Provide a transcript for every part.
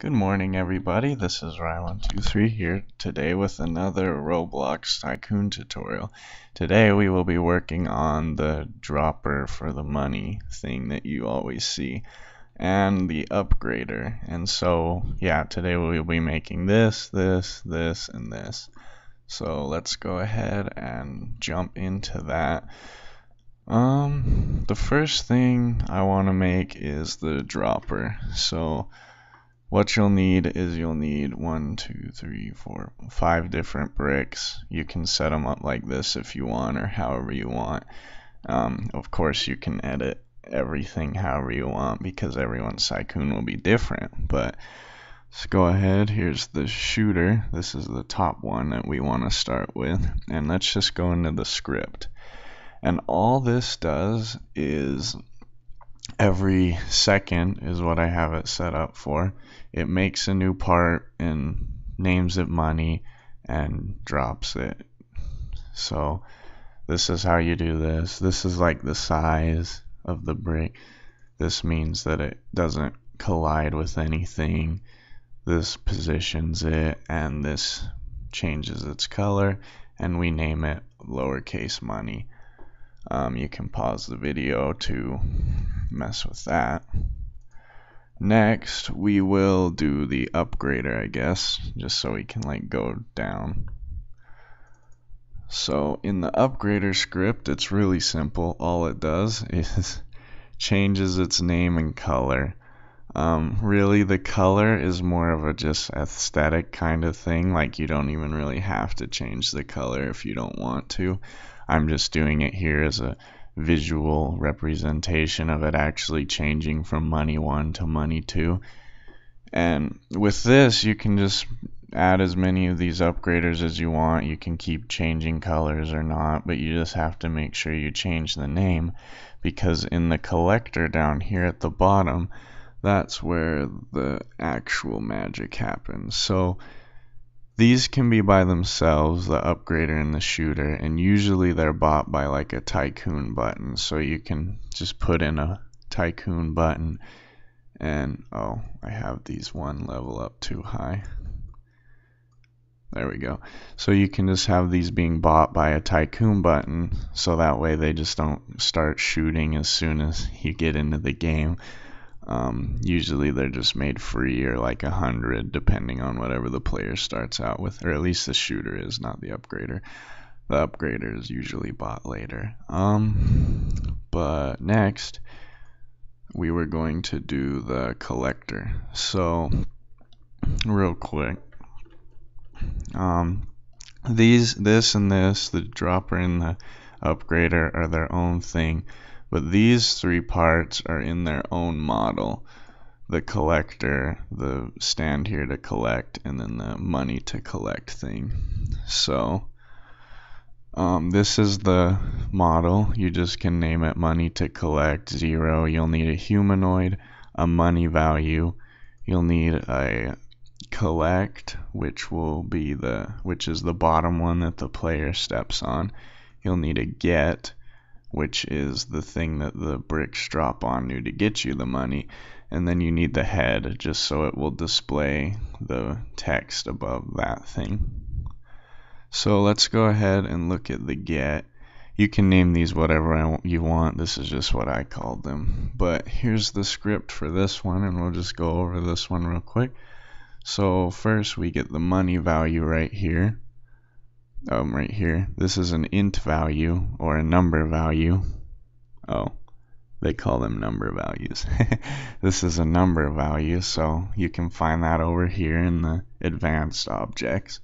Good morning, everybody. This is Rye123 here today with another Roblox Tycoon tutorial. Today we will be working on the dropper for the money thing that you always see and the upgrader. And so, yeah, today we will be making this, and this. So let's go ahead and jump into that. The first thing I want to make is the dropper. So what you'll need is you'll need 5 different bricks. You can set them up like this if you want, or however you want. Of course, you can edit everything however you want because everyone's Tycoon will be different. But let's go ahead. Here's the shooter. This is the top one that we want to start with. And let's just go into the script. And all this does is every second is what I have it set up for. It makes a new part and names it money and drops it. So this is how you do this. This is like the size of the brick. This means that it doesn't collide with anything. This positions it, and this changes its color, and we name it lowercase money. You can pause the video to mess with that. Next, we will do the upgrader, I guess, just so we can like go down. So in the upgrader script, it's really simple. All it does is changes its name and color. Really, the color is more of a just aesthetic kind of thing. Like, you don't even really have to change the color if you don't want to. I'm just doing it here as a visual representation of it actually changing from money 1 to money 2. And with this, you can just add as many of these upgraders as you want. You can keep changing colors or not, but you just have to make sure you change the name, because in the collector down here at the bottom, that's where the actual magic happens. So these can be by themselves, the upgrader and the shooter, and usually they're bought by like a Tycoon button. So you can just put in a Tycoon button and, oh, I have these one level up too high. There we go. So you can just have these being bought by a Tycoon button, so that way they just don't start shooting as soon as you get into the game. Usually they're just made free, or like 100, depending on whatever the player starts out with, or at least the shooter is, not the upgrader. The upgrader is usually bought later. But next we were going to do the collector. So real quick, this and this, the dropper and the upgrader, are their own thing. But these 3 parts are in their own model. The collector, the stand here to collect, and then the money to collect thing. So this is the model. You just can name it money to collect 0. You'll need a humanoid, a money value. You'll need a collect, which is the bottom one that the player steps on. You'll need a get, which is the thing that the bricks drop onto to get you the money. And then you need the head, just so it will display the text above that thing. So let's go ahead and look at the get. You can name these whatever you want. This is just what I called them. But here's the script for this one, and we'll just go over this one real quick. So first we get the money value right here. Right here. This is an int value, or a number value. Oh, they call them number values. This is a number value, so you can find that over here in the advanced objects.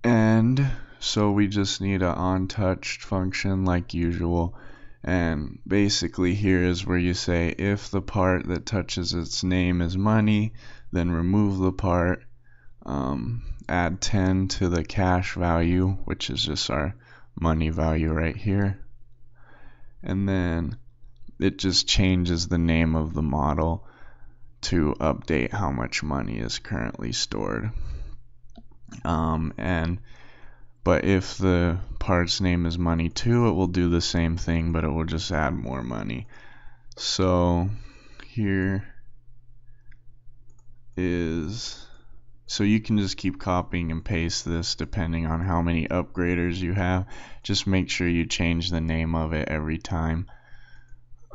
And so we just need an onTouched function like usual. And basically here is where you say if the part that touches its name is money, then remove the part. Add 10 to the cash value, which is just our money value right here. And then it just changes the name of the model to update how much money is currently stored. But if the part's name is money 2, it will do the same thing, but it will just add more money. So here is, so you can just keep copying and paste this depending on how many upgraders you have. Just make sure you change the name of it every time.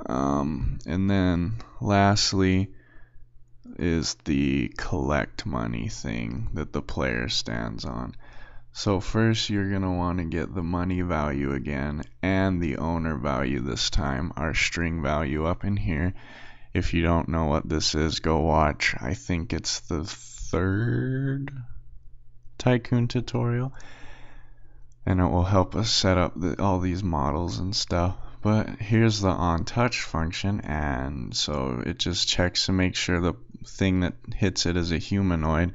And then lastly is the collect money thing that the player stands on. So first you're going to want to get the money value again and the owner value this time, our string value up in here. If you don't know what this is, go watch. I think it's the 3rd Tycoon tutorial, and it will help us set up all these models and stuff. But here's the onTouch function, and so it just checks to make sure the thing that hits it is a humanoid.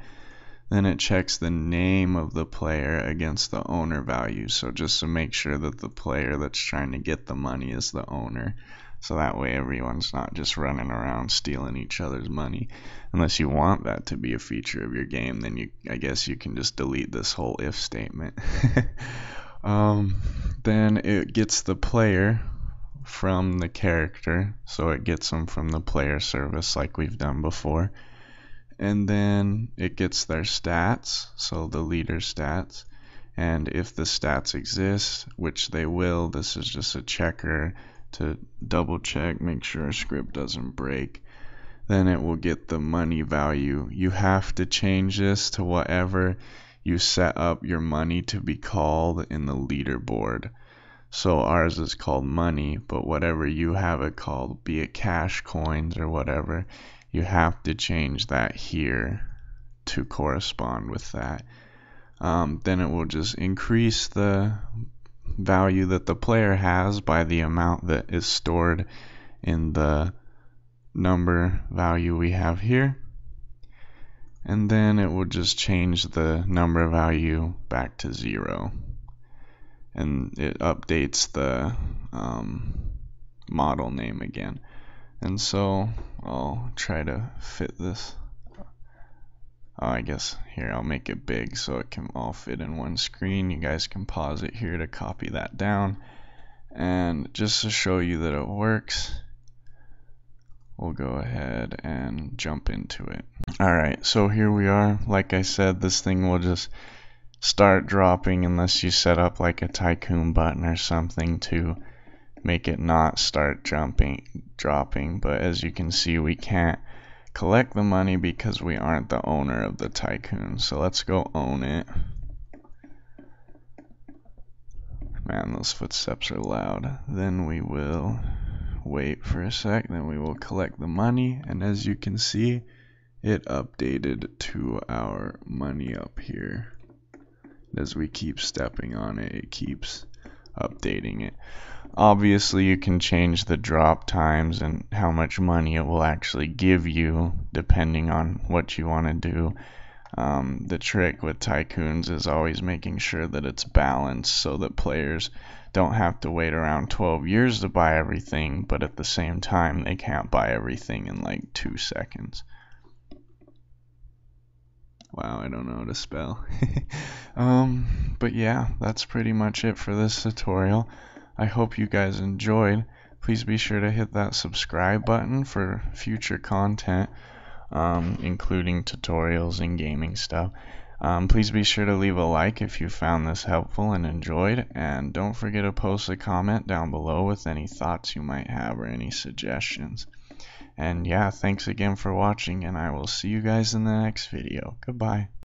Then it checks the name of the player against the owner value, so just to make sure that the player that's trying to get the money is the owner. So that way everyone's not just running around stealing each other's money. Unless you want that to be a feature of your game, then I guess you can just delete this whole if statement. Then it gets the player from the character, so it gets them from the player service like we've done before. And then it gets their stats, so the leader stats. And if the stats exist, which they will, this is just a checker to double check, make sure our script doesn't break. Then it will get the money value. You have to change this to whatever you set up your money to be called in the leaderboard. So ours is called money, but whatever you have it called, be it cash, coins, or whatever, you have to change that here to correspond with that. Then it will just increase the value that the player has by the amount that is stored in the number value we have here. And then it will just change the number value back to 0. And it updates the model name again. And so I'll try to fit this. I guess here I'll make it big so it can all fit in one screen. You guys can pause it here to copy that down. And just to show you that it works, we'll go ahead and jump into it. Alright, so here we are. Like I said, this thing will just start dropping unless you set up like a Tycoon button or something to make it not start dropping. But as you can see, we can't collect the money because we aren't the owner of the Tycoon. So let's go own it. Man, those footsteps are loud. Then we will wait for a sec, then we will collect the money, and as you can see, it updated to our money up here. As we keep stepping on it, it keeps updating it. Obviously you can change the drop times and how much money it will actually give you depending on what you want to do. The trick with Tycoons is always making sure that it's balanced so that players don't have to wait around 12 years to buy everything, but at the same time they can't buy everything in like 2 seconds. Wow, I don't know how to spell. But yeah, that's pretty much it for this tutorial. I hope you guys enjoyed. Please be sure to hit that subscribe button for future content, including tutorials and gaming stuff. Please be sure to leave a like if you found this helpful and enjoyed, and don't forget to post a comment down below with any thoughts you might have or any suggestions. And yeah, thanks again for watching, and I will see you guys in the next video. Goodbye.